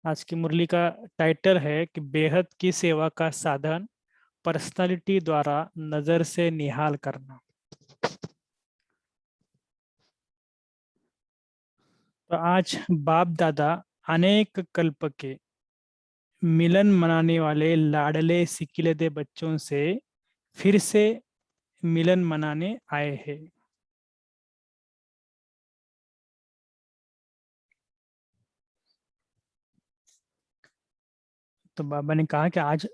आज की मुरली का टाइटल है कि बेहद की सेवा का साधन, पर्सनालिटी द्वारा नजर से निहाल करना। तो आज बाप दादा अनेक कल्प के मिलन मनाने वाले लाडले सिकिलदे बच्चों से फिर से मिलन मनाने आए हैं। तो बाबा ने कहा कि आज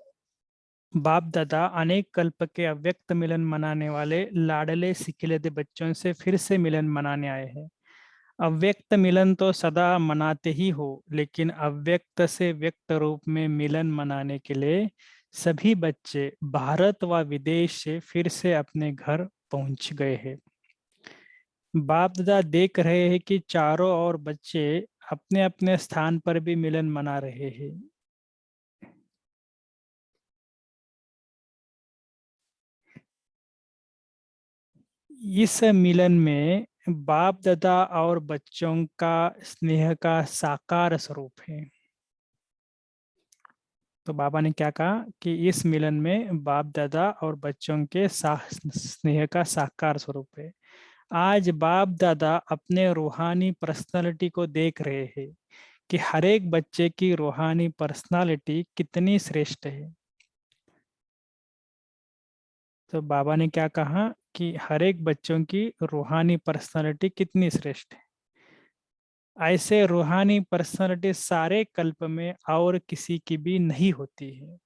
बाप दादा अनेक कल्प के अव्यक्त मिलन मनाने वाले लाडले सिकिलदे बच्चों से फिर से मिलन मनाने आए हैं। अव्यक्त मिलन तो सदा मनाते ही हो, लेकिन अव्यक्त से व्यक्त रूप में मिलन मनाने के लिए सभी बच्चे भारत व विदेश से फिर से अपने घर पहुंच गए हैं। बाप दादा देख रहे हैं कि चारों ओर बच्चे अपने अपने स्थान पर भी मिलन मना रहे हैं। इस मिलन में बाप दादा और बच्चों का स्नेह का साकार स्वरूप है। तो बाबा ने क्या कहा कि इस मिलन में बाप दादा और बच्चों के स्नेह का साकार स्वरूप है। आज बाप दादा अपने रूहानी पर्सनालिटी को देख रहे हैं कि हर एक बच्चे की रूहानी पर्सनालिटी कितनी श्रेष्ठ है। तो बाबा ने क्या कहा कि हर एक बच्चों की रूहानी पर्सनालिटी कितनी श्रेष्ठ है। ऐसे रूहानी पर्सनालिटी सारे कल्प में और किसी की भी नहीं होती है,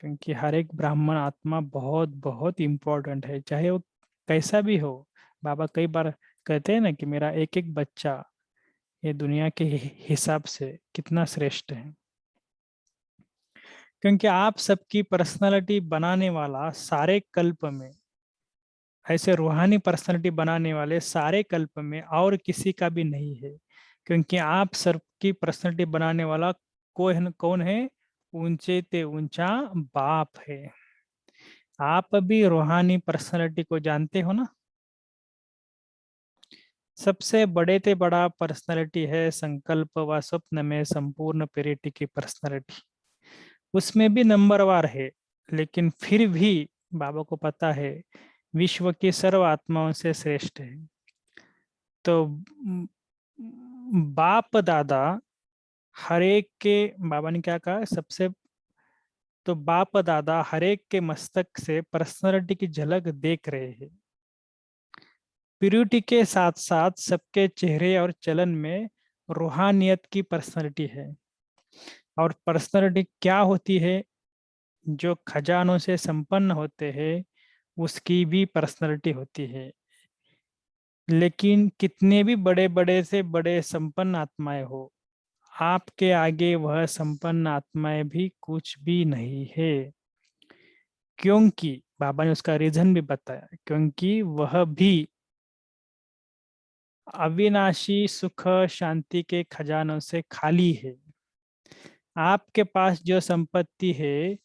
क्योंकि हर एक ब्राह्मण आत्मा बहुत बहुत इम्पोर्टेंट है, चाहे वो कैसा भी हो। बाबा कई बार कहते हैं ना कि मेरा एक एक बच्चा ये दुनिया के हिसाब से कितना श्रेष्ठ है, क्योंकि आप सबकी पर्सनालिटी बनाने वाला सारे कल्प में, ऐसे रूहानी पर्सनालिटी बनाने वाले सारे कल्प में और किसी का भी नहीं है। क्योंकि आप सबकी पर्सनालिटी बनाने वाला कौन है? ऊंचे ते ऊंचा बाप है। आप भी रूहानी पर्सनालिटी को जानते हो ना। सबसे बड़े ते बड़ा पर्सनालिटी है संकल्प व स्वप्न में संपूर्ण प्योरिटी की पर्सनालिटी। उसमें भी नंबरवार है, लेकिन फिर भी बाबा को पता है विश्व की सर्व आत्माओं से श्रेष्ठ है। तो बाप दादा हर एक के, बाबा ने क्या कहा सबसे, तो बाप दादा हर एक के मस्तक से पर्सनालिटी की झलक देख रहे हैं। प्यूरिटी के साथ साथ सबके चेहरे और चलन में रूहानियत की पर्सनालिटी है। और पर्सनालिटी क्या होती है? जो खजानों से संपन्न होते हैं उसकी भी पर्सनालिटी होती है। लेकिन कितने भी बड़े बड़े से बड़े संपन्न आत्माएं हो, आपके आगे वह संपन्न आत्माएं भी कुछ भी नहीं है। क्योंकि बाबा ने उसका रीजन भी बताया, क्योंकि वह भी अविनाशी सुख शांति के खजानों से खाली है। आपके पास जो संपत्ति है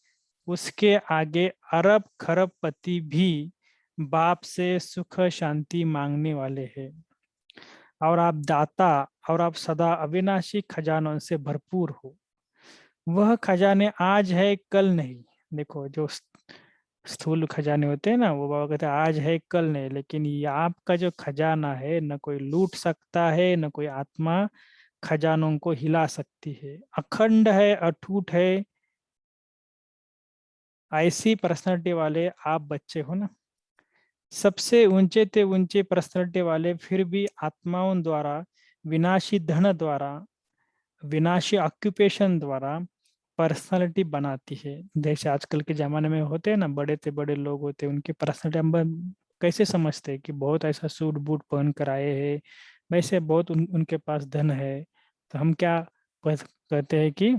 उसके आगे अरब खरब पति भी बाप से सुख शांति मांगने वाले हैं। और आप दाता, और आप सदा अविनाशी खजानों से भरपूर हो। वह खजाने आज है कल नहीं। देखो जो स्थूल खजाने होते हैं ना, वो बाबा कहते हैं आज है कल नहीं, लेकिन ये आपका जो खजाना है न कोई लूट सकता है, न कोई आत्मा खजानों को हिला सकती है। अखंड है, अटूट है। ऐसी पर्सनालिटी वाले आप बच्चे हो ना। सबसे ऊंचे ते ऊंचे पर्सनालिटी वाले फिर भी आत्माओं द्वारा, विनाशी धन द्वारा, विनाशी ऑक्यूपेशन द्वारा पर्सनालिटी बनाती है। जैसे आजकल के जमाने में होते हैं ना, बड़े से बड़े लोग होते हैं, उनकी पर्सनालिटी हम कैसे समझते हैं कि बहुत ऐसा सूट बूट पहन कर आए हैं, वैसे बहुत उनके पास धन है। तो हम क्या कहते हैं कि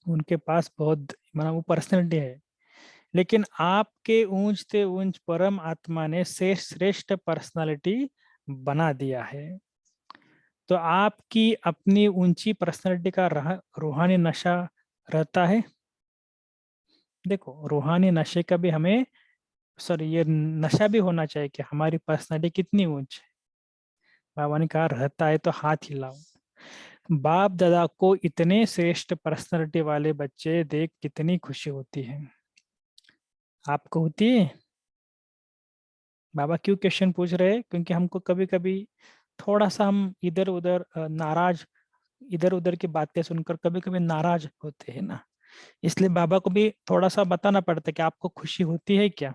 उनके पास बहुत, मतलब वो पर्सनालिटी है। लेकिन आपके ऊंच से ऊंच परम आत्मा ने से श्रेष्ठ पर्सनालिटी बना दिया है। तो आपकी अपनी ऊंची पर्सनालिटी का रूहानी नशा रहता है। देखो रूहानी नशे का भी हमें, सॉरी, ये नशा भी होना चाहिए कि हमारी पर्सनालिटी कितनी ऊंच है। बाबा ने कहा रहता है तो हाथ हिलाओ। बाप दादा को इतने श्रेष्ठ पर्सनालिटी वाले बच्चे देख कितनी खुशी होती है। आपको होती है? बाबा क्यों क्वेश्चन पूछ रहे हैं? क्योंकि हमको कभी कभी थोड़ा सा हम इधर उधर नाराज, इधर उधर की बातें सुनकर कभी कभी नाराज होते हैं ना, इसलिए बाबा को भी थोड़ा सा बताना पड़ता है कि आपको खुशी होती है क्या।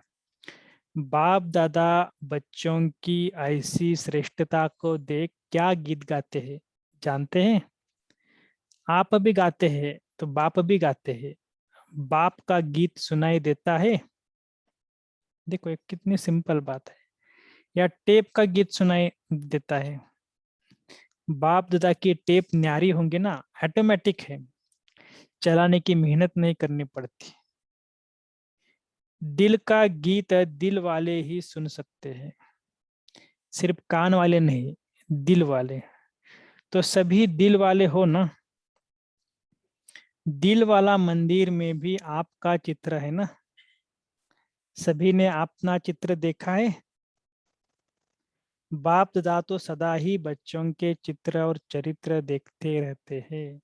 बाप दादा बच्चों की ऐसी श्रेष्ठता को देख क्या गीत गाते हैं, जानते हैं? आप भी गाते हैं तो बाप भी गाते हैं। बाप का गीत सुनाई देता है। देखो एक कितनी सिंपल बात है। या टेप का गीत सुनाई देता है। बाप दादा की टेप न्यारी होंगे ना, ऑटोमेटिक है, चलाने की मेहनत नहीं करनी पड़ती। दिल का गीत दिल वाले ही सुन सकते हैं, सिर्फ कान वाले नहीं, दिल वाले। तो सभी दिल वाले हो ना। दिल वाला मंदिर में भी आपका चित्र है ना। सभी ने अपना चित्र देखा है। बाप दादा तो सदा ही बच्चों के चित्र और चरित्र देखते रहते हैं।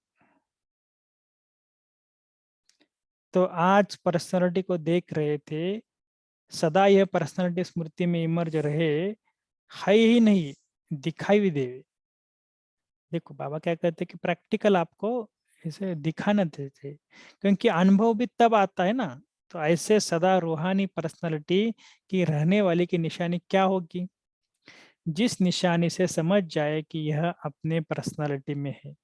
तो आज पर्सनालिटी को देख रहे थे, सदा यह पर्सनालिटी स्मृति में इमर्ज रहे, है ही नहीं, दिखाई भी दे। देखो बाबा क्या कहते हैं कि प्रैक्टिकल आपको इसे दिखाना देते, क्योंकि अनुभव भी तब आता है ना। तो ऐसे सदा रूहानी पर्सनालिटी की रहने वाले की निशानी क्या होगी? जिस निशानी से समझ जाए कि यह अपने पर्सनालिटी में है।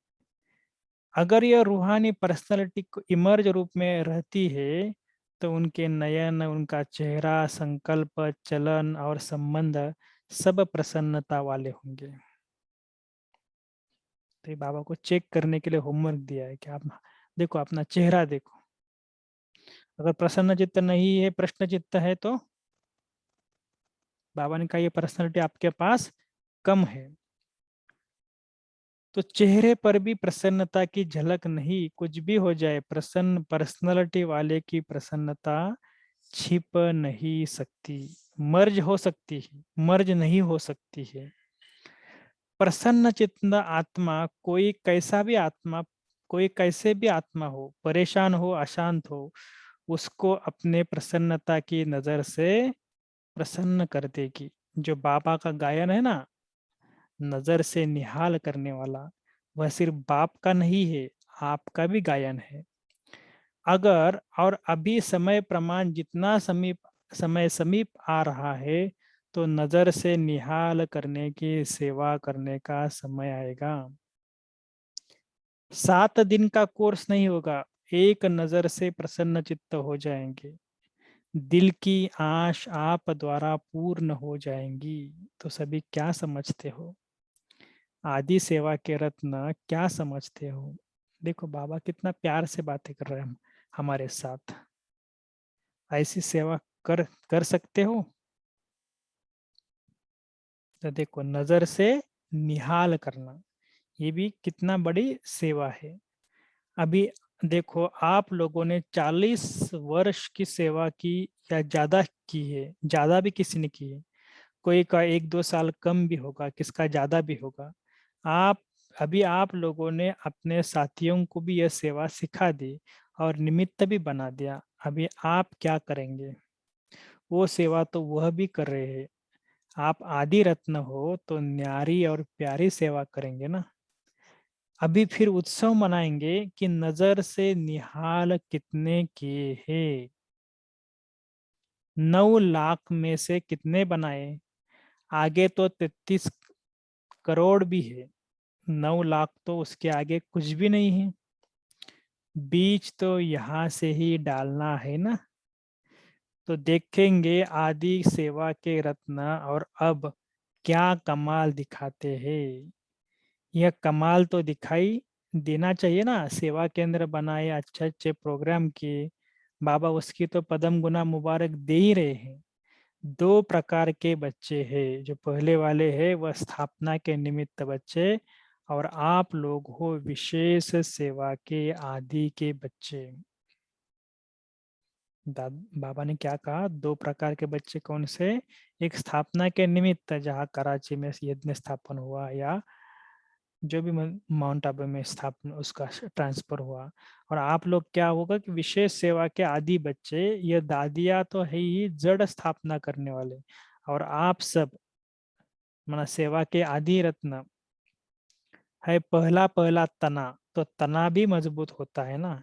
अगर यह रूहानी पर्सनालिटी को इमर्ज रूप में रहती है, तो उनके नयन, उनका चेहरा, संकल्प, चलन और संबंध सब प्रसन्नता वाले होंगे। तो ये बाबा को चेक करने के लिए होमवर्क दिया है कि आप देखो, अपना चेहरा देखो। अगर प्रसन्न चित्त नहीं है, प्रश्न चित्त है, तो बाबा ने कहा ये पर्सनालिटी आपके पास कम है। तो चेहरे पर भी प्रसन्नता की झलक नहीं, कुछ भी हो जाए, प्रसन्न पर्सनालिटी वाले की प्रसन्नता छिप नहीं सकती। मर्ज हो सकती है, मर्ज नहीं हो सकती है। प्रसन्न चित्त आत्मा, कोई कैसा भी आत्मा, कोई कैसे भी आत्मा हो, परेशान हो, अशांत हो, उसको अपने प्रसन्नता की नजर से प्रसन्न कर देगी। जो बाबा का गायन है ना, नजर से निहाल करने वाला, वह सिर्फ बाप का नहीं है, आपका भी गायन है। अगर और अभी समय प्रमाण जितना समय समीप आ रहा है, तो नजर से निहाल करने की सेवा करने का समय आएगा। 7 दिन का कोर्स नहीं होगा, एक नजर से प्रसन्न चित्त हो जाएंगे। दिल की आश आप द्वारा पूर्ण हो जाएंगी। तो सभी क्या समझते हो? आदि सेवा के रत्न क्या समझते हो? देखो बाबा कितना प्यार से बातें कर रहे हैं हमारे साथ। ऐसी सेवा कर कर सकते हो? तो देखो, नजर से निहाल करना, ये भी कितना बड़ी सेवा है। अभी देखो, आप लोगों ने 40 वर्ष की सेवा की या ज्यादा की है, ज्यादा भी किसी ने की है। कोई का 1-2 साल कम भी होगा, किसका ज्यादा भी होगा। आप अभी आप लोगों ने अपने साथियों को भी यह सेवा सिखा दी और निमित्त भी बना दिया। अभी आप क्या करेंगे? वो सेवा तो वह भी कर रहे हैं। आप आदि रत्न हो तो न्यारी और प्यारी सेवा करेंगे ना। अभी फिर उत्सव मनाएंगे कि नजर से निहाल कितने किए हैं। 9 लाख में से कितने बनाए? आगे तो 33 करोड़ भी है। 9 लाख तो उसके आगे कुछ भी नहीं है। बीज तो यहाँ से ही डालना है ना। तो देखेंगे आदि सेवा के रत्न और अब क्या कमाल दिखाते हैं। यह कमाल तो दिखाई देना चाहिए ना। सेवा केंद्र बनाए, अच्छे अच्छे प्रोग्राम किए, बाबा उसकी तो पदम गुना मुबारक दे ही रहे हैं। 2 प्रकार के बच्चे हैं, जो पहले वाले हैं वह स्थापना के निमित्त बच्चे, और आप लोग हो विशेष सेवा के आदि के बच्चे। बाबा ने क्या कहा? 2 प्रकार के बच्चे कौन से? एक स्थापना के निमित्त, जहाँ कराची में यज्ञ स्थापन हुआ, या जो भी माउंट आबू में स्थापना उसका ट्रांसफर हुआ। और आप लोग क्या होगा कि विशेष सेवा के आदि बच्चे, ये दादिया तो है ही जड़ स्थापना करने वाले, और आप सब माना सेवा के आदि रत्न है। पहला पहला तना, तो तना भी मजबूत होता है ना,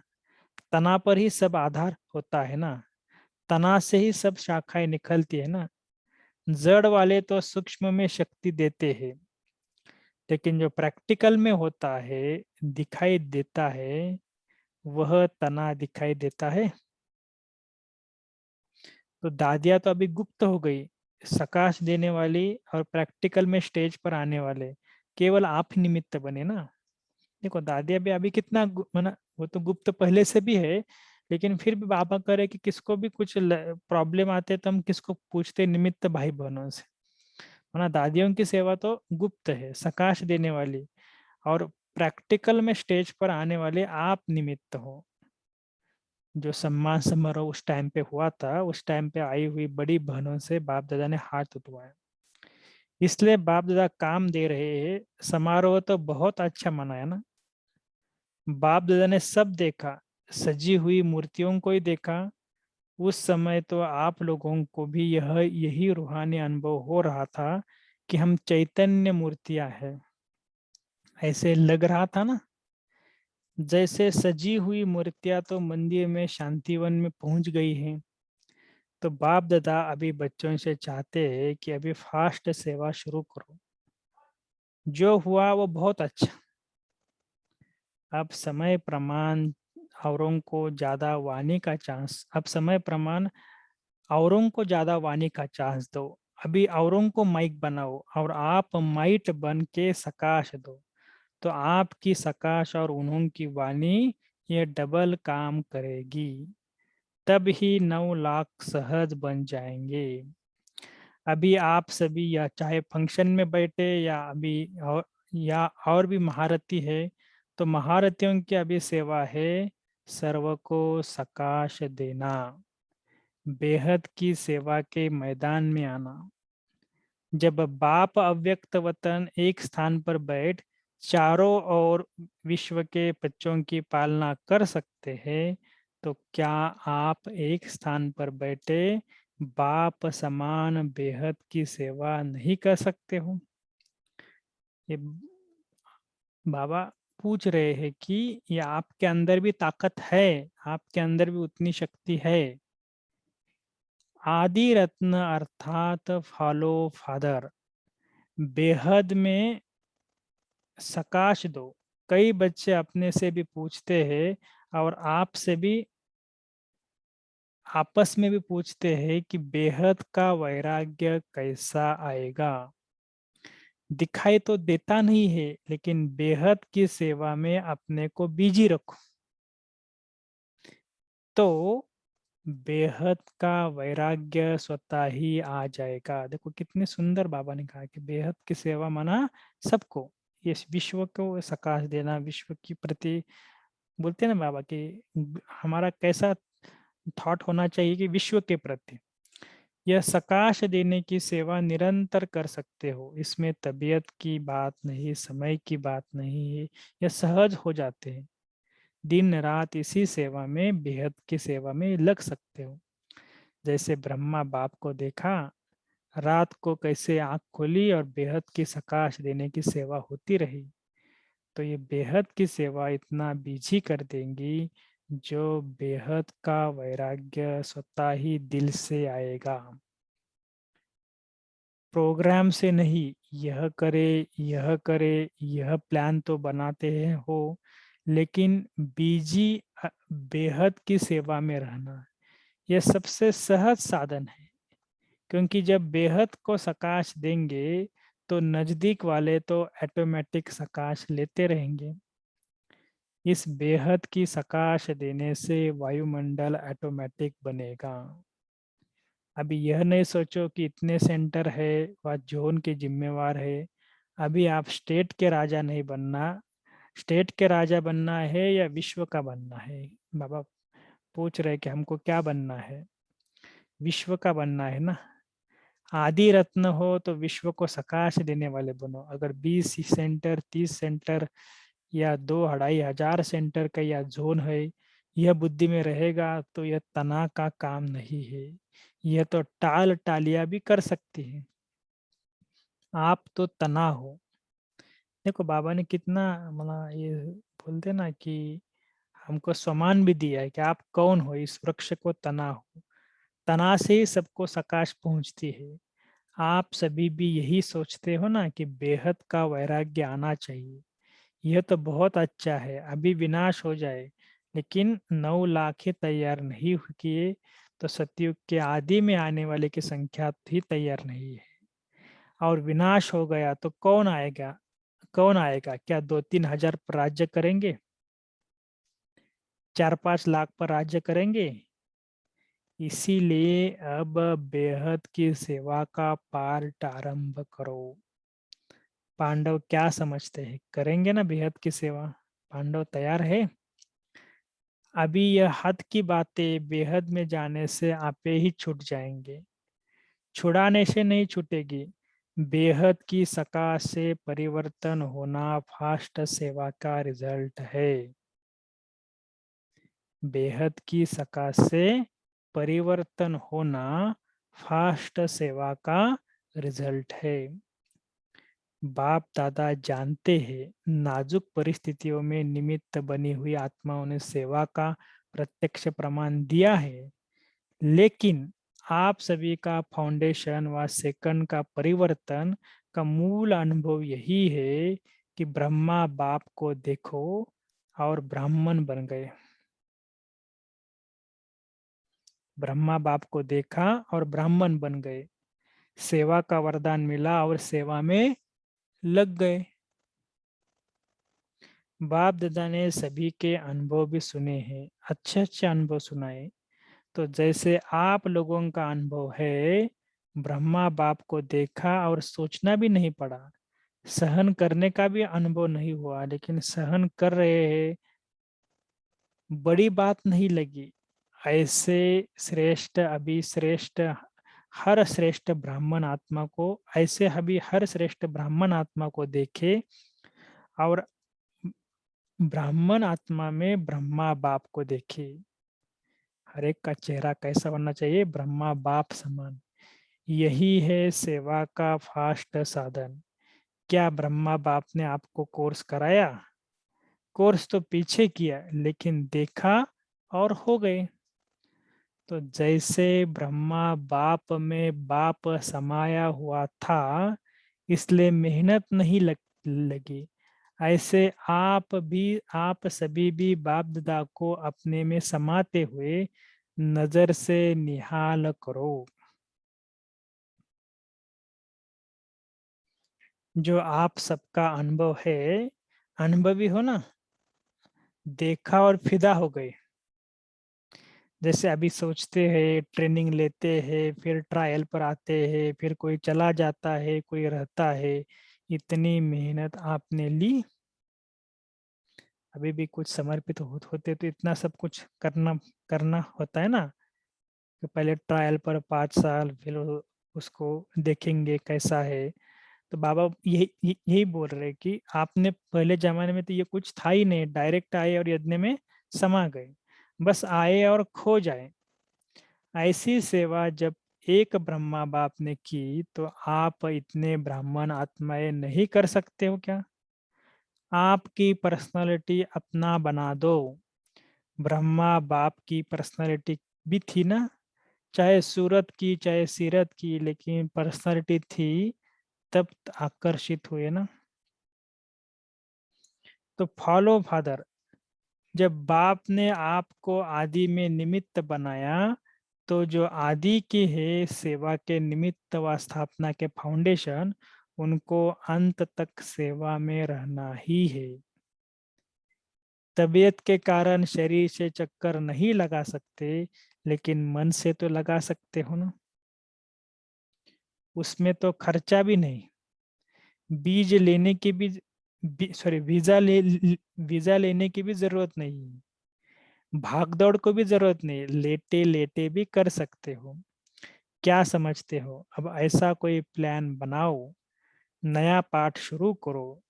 तना पर ही सब आधार होता है ना, तना से ही सब शाखाएं निकलती है ना। जड़ वाले तो सूक्ष्म में शक्ति देते हैं, लेकिन जो प्रैक्टिकल में होता है, दिखाई देता है, वह तना दिखाई देता है। तो दादिया तो अभी गुप्त हो गई, सकाश देने वाली और प्रैक्टिकल में स्टेज पर आने वाले केवल आप ही निमित्त बने ना। देखो दादिया भी अभी कितना माना, वो तो गुप्त पहले से भी है, लेकिन फिर भी बाबा करे कि किसको भी कुछ प्रॉब्लम आते तो हम किसको पूछते, निमित्त भाई बहनों से। माना दादियों की सेवा तो गुप्त है, सकाश देने वाली, और प्रैक्टिकल में स्टेज पर आने वाले आप निमित्त हो। जो सम्मान समारोह उस टाइम पे हुआ था, उस टाइम पे आई हुई बड़ी बहनों से बाप दादा ने हाथ उठवाया, इसलिए बाप दादा काम दे रहे हैं। समारोह तो बहुत अच्छा मनाया ना, बाप दादा ने सब देखा, सजी हुई मूर्तियों को ही देखा। उस समय तो आप लोगों को भी यही रूहानी अनुभव हो रहा था कि हम चैतन्य मूर्तियां हैं, ऐसे लग रहा था ना। जैसे सजी हुई मूर्तियां तो मंदिर में शांतिवन में पहुंच गई हैं, तो बाप दादा अभी बच्चों से चाहते हैं कि अभी फास्ट सेवा शुरू करो। जो हुआ वो बहुत अच्छा। अब समय प्रमाण औरों को ज्यादा वाणी का चांस, अब समय प्रमाण औरों को ज्यादा वाणी का चांस दो। अभी औरों को माइक बनाओ और आप माइट बन के सकाश दो, तो आपकी सकाश और उन्हों की वाणी ये डबल काम करेगी, तब ही 9 लाख सहज बन जाएंगे। अभी आप सभी या चाहे फंक्शन में बैठे या अभी और भी महारथी है, तो महारथियों की अभी सेवा है सर्व को सकाश देना, बेहद की सेवा के मैदान में आना। जब बाप अव्यक्त वतन एक स्थान पर बैठ चारों ओर विश्व के बच्चों की पालना कर सकते हैं, तो क्या आप एक स्थान पर बैठे बाप समान बेहद की सेवा नहीं कर सकते हो? ये बाबा पूछ रहे हैं कि ये आपके अंदर भी ताकत है, आपके अंदर भी उतनी शक्ति है। आदि रत्न अर्थात फॉलो फादर, बेहद में सकाश दो। कई बच्चे अपने से भी पूछते हैं और आपसे भी आपस में भी पूछते हैं कि बेहद का वैराग्य कैसा आएगा। दिखाई तो देता नहीं है, लेकिन बेहद की सेवा में अपने को बिजी रखो, तो बेहद का वैराग्य स्वतः ही आ जाएगा। देखो कितने सुंदर बाबा ने कहा कि बेहद की सेवा माना सबको, ये विश्व को सकाश देना, विश्व की प्रति बोलते हैं ना बाबा कि हमारा कैसा थॉट होना चाहिए कि विश्व के प्रति यह सकाश देने की सेवा निरंतर कर सकते हो। इसमें तबीयत की बात नहीं, समय की बात नहीं है, यह सहज हो जाते हैं। दिन रात इसी सेवा में, बेहद की सेवा में लग सकते हो। जैसे ब्रह्मा बाप को देखा, रात को कैसे आंख खोली और बेहद की सकाश देने की सेवा होती रही, तो ये बेहद की सेवा इतना बीजी कर देंगी, जो बेहद का वैराग्य स्वतः ही दिल से आएगा, प्रोग्राम से नहीं। यह करे, यह करे, यह प्लान तो बनाते हैं हो, लेकिन बीजी बेहद की सेवा में रहना यह सबसे सहज साधन है। क्योंकि जब बेहद को सकाश देंगे, तो नजदीक वाले तो ऑटोमेटिक सकाश लेते रहेंगे। इस बेहद की सकाश देने से वायुमंडल ऑटोमेटिक बनेगा। अभी यह नहीं सोचो कि इतने सेंटर है वह जोन के जिम्मेवार है। अभी आप स्टेट के राजा नहीं बनना, स्टेट के राजा बनना है या विश्व का बनना है? बाबा पूछ रहे कि हमको क्या बनना है, विश्व का बनना है ना। आदि रत्न हो तो विश्व को सकाश देने वाले बनो। अगर 20 सेंटर, 30 सेंटर या 2-2.5 हजार सेंटर का या जोन है, यह बुद्धि में रहेगा तो यह तना का काम नहीं है। यह तो टाल टालिया भी कर सकती है। आप तो तना हो। देखो बाबा ने कितना मतलब ये बोलते ना कि हमको सम्मान भी दिया है कि आप कौन हो, इस वृक्ष को तना हो। तना से ही सबको सकाश पहुंचती है। आप सभी भी यही सोचते हो ना कि बेहद का वैराग्य आना चाहिए। यह तो बहुत अच्छा है, अभी विनाश हो जाए, लेकिन 9 लाख तैयार नहीं किए तो सतयुग के आदि में आने वाले की संख्या ही तैयार नहीं है। और विनाश हो गया तो कौन आएगा? कौन आएगा? क्या 2-3 हजार पर राज्य करेंगे? 4-5 लाख पर राज्य करेंगे? इसीलिए अब बेहद की सेवा का पार्ट आरंभ करो। पांडव क्या समझते हैं, करेंगे ना बेहद की सेवा? पांडव तैयार है? अभी यह हद की बातें बेहद में जाने से आपे ही छूट जाएंगे। छुड़ाने से नहीं छूटेगी। बेहद की सका से परिवर्तन होना फास्ट सेवा का रिजल्ट है। बेहद की सका से परिवर्तन होना फास्ट सेवा का रिजल्ट है। बाप दादा जानते हैं, नाजुक परिस्थितियों में निमित्त बनी हुई आत्माओं ने सेवा का प्रत्यक्ष प्रमाण दिया है। लेकिन आप सभी का फाउंडेशन व सेकंड का परिवर्तन का मूल अनुभव यही है कि ब्रह्मा बाप को देखो और ब्राह्मण बन गए। ब्रह्मा बाप को देखा और ब्राह्मण बन गए। सेवा का वरदान मिला और सेवा में लग गए। बाप दादा ने सभी के अनुभव भी सुने हैं, अच्छे अच्छे अनुभव सुनाए। तो जैसे आप लोगों का अनुभव है, ब्रह्मा बाप को देखा और सोचना भी नहीं पड़ा, सहन करने का भी अनुभव नहीं हुआ, लेकिन सहन कर रहे हैं, बड़ी बात नहीं लगी। ऐसे श्रेष्ठ अभी श्रेष्ठ हर श्रेष्ठ ब्राह्मण आत्मा को, ऐसे अभी हर श्रेष्ठ ब्राह्मण आत्मा को देखे और ब्राह्मण आत्मा में ब्रह्मा बाप को देखे। हर एक का चेहरा कैसा होना चाहिए? ब्रह्मा बाप समान। यही है सेवा का फास्ट साधन। क्या ब्रह्मा बाप ने आपको कोर्स कराया? कोर्स तो पीछे किया, लेकिन देखा और हो गए। तो जैसे ब्रह्मा बाप में बाप समाया हुआ था, इसलिए मेहनत नहीं लगी, ऐसे आप सभी भी बाप दादा को अपने में समाते हुए नजर से निहाल करो। जो आप सबका अनुभव है, अनुभवी हो ना, देखा और फिदा हो गए। जैसे अभी सोचते हैं, ट्रेनिंग लेते हैं, फिर ट्रायल पर आते हैं, फिर कोई चला जाता है, कोई रहता है। इतनी मेहनत आपने ली, अभी भी कुछ समर्पित होते तो इतना सब कुछ करना करना होता है ना, कि पहले ट्रायल पर 5 साल, फिर उसको देखेंगे कैसा है। तो बाबा यही बोल रहे कि आपने पहले जमाने में तो ये कुछ था ही नहीं, डायरेक्ट आए और यज्ञ में समा गए, बस आए और खो जाए। ऐसी सेवा जब एक ब्रह्मा बाप ने की, तो आप इतने ब्राह्मण आत्माएं नहीं कर सकते हो क्या? आपकी पर्सनालिटी अपना बना दो। ब्रह्मा बाप की पर्सनालिटी भी थी ना, चाहे सूरत की चाहे सीरत की, लेकिन पर्सनालिटी थी, तब आकर्षित हुए ना। तो फॉलो फादर, जब बाप ने आपको आदि में निमित्त बनाया, तो जो आदि की है सेवा के निमित्त व स्थापना के फाउंडेशन, उनको अंत तक सेवा में रहना ही है। तबीयत के कारण शरीर से चक्कर नहीं लगा सकते, लेकिन मन से तो लगा सकते हो ना। उसमें तो खर्चा भी नहीं, बीज लेने की भी सॉरी वीजा लेने की भी जरूरत नहीं है, भाग दौड़ को भी जरूरत नहीं, लेटे लेटे भी कर सकते हो। क्या समझते हो? अब ऐसा कोई प्लान बनाओ, नया पाठ शुरू करो।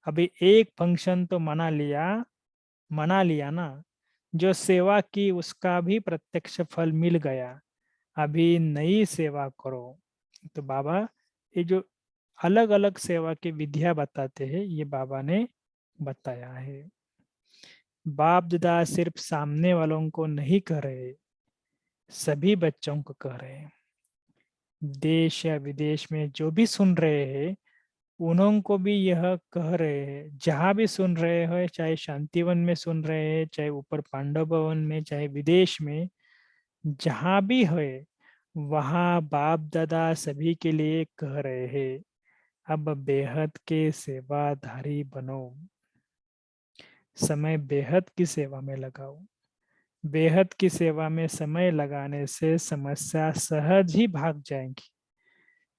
अभी एक फंक्शन तो मना लिया ना, जो सेवा की उसका भी प्रत्यक्ष फल मिल गया। अभी नई सेवा करो। तो बाबा ये जो अलग अलग सेवा की विधियां बताते हैं, ये बाबा ने बताया है। बाप दादा सिर्फ सामने वालों को नहीं कह रहे, सभी बच्चों को कह रहे हैं। देश या विदेश में जो भी सुन रहे हैं, उन्हों को भी यह कह रहे हैं। जहां भी सुन रहे हो, चाहे शांतिवन में सुन रहे हैं, चाहे ऊपर पांडव भवन में, चाहे विदेश में, जहां भी है, वहां बाप दादा सभी के लिए कह रहे हैं, अब बेहद के सेवाधारी बनो। समय बेहद की सेवा में लगाओ। बेहद की सेवा में समय लगाने से समस्या सहज ही भाग जाएंगी।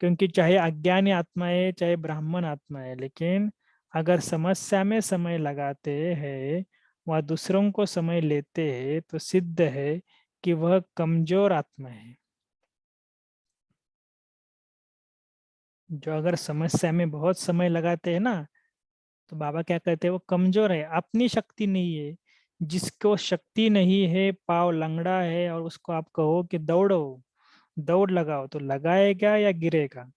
क्योंकि चाहे अज्ञानी आत्मा है, चाहे ब्राह्मण आत्मा है, लेकिन अगर समस्या में समय लगाते हैं, वह दूसरों को समय लेते हैं, तो सिद्ध है कि वह कमजोर आत्मा है। जो अगर समस्या में बहुत समय लगाते हैं ना, तो बाबा क्या कहते हैं, वो कमजोर है, अपनी शक्ति नहीं है। जिसको शक्ति नहीं है, पाव लंगड़ा है, और उसको आप कहो कि दौड़ो, दौड़ लगाओ, तो लगाएगा या गिरेगा?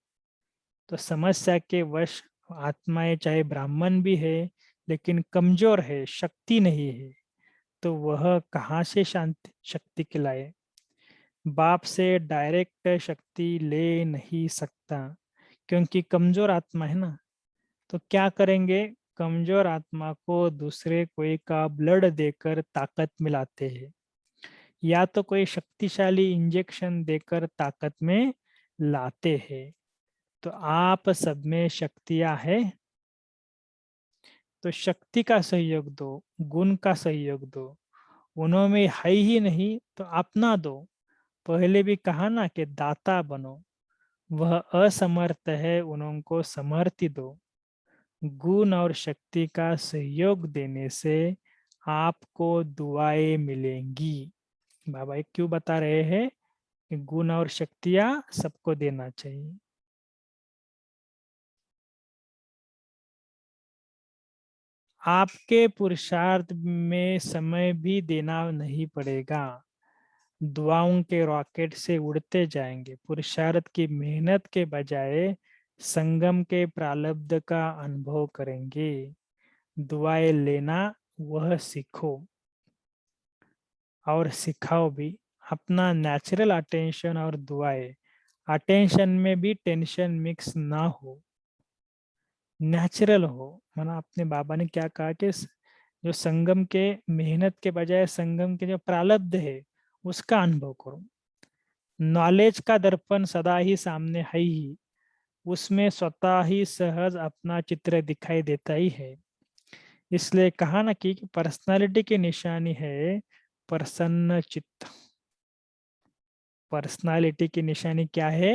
तो समस्या के वश आत्माएं चाहे ब्राह्मण भी है, लेकिन कमजोर है, शक्ति नहीं है, तो वह कहाँ से शांति शक्ति खिलाए? बाप से डायरेक्ट शक्ति ले नहीं सकता, क्योंकि कमजोर आत्मा है ना। तो क्या करेंगे? कमजोर आत्मा को दूसरे कोई का ब्लड देकर ताकत मिलाते हैं, या तो कोई शक्तिशाली इंजेक्शन देकर ताकत में लाते हैं। तो आप सब में शक्तियां है, तो शक्ति का सहयोग दो, गुण का सहयोग दो। उन्होंने है ही नहीं तो अपना दो। पहले भी कहा ना कि दाता बनो। वह असमर्थ है, उनको समर्थी दो। गुण और शक्ति का सहयोग देने से आपको दुआएं मिलेंगी। बाबा ये क्यों बता रहे हैं कि गुण और शक्तियां सबको देना चाहिए? आपके पुरुषार्थ में समय भी देना नहीं पड़ेगा। दुआओं के रॉकेट से उड़ते जाएंगे। पुरुषार्थ की मेहनत के बजाय संगम के प्रारब्ध का अनुभव करेंगे। दुआएं लेना वह सीखो और सिखाओ भी। अपना नेचुरल अटेंशन और दुआएं, अटेंशन में भी टेंशन मिक्स ना हो, नेचुरल हो। माना अपने बाबा ने क्या कहा कि जो संगम के मेहनत के बजाय संगम के जो प्रारब्ध है, उसका अनुभव करो। नॉलेज का दर्पण सदा ही सामने है ही, उसमें स्वतः ही सहज अपना चित्र दिखाई देता ही है। इसलिए कहा ना कि पर्सनालिटी की निशानी है प्रसन्न चित्त। पर्सनालिटी की निशानी क्या है?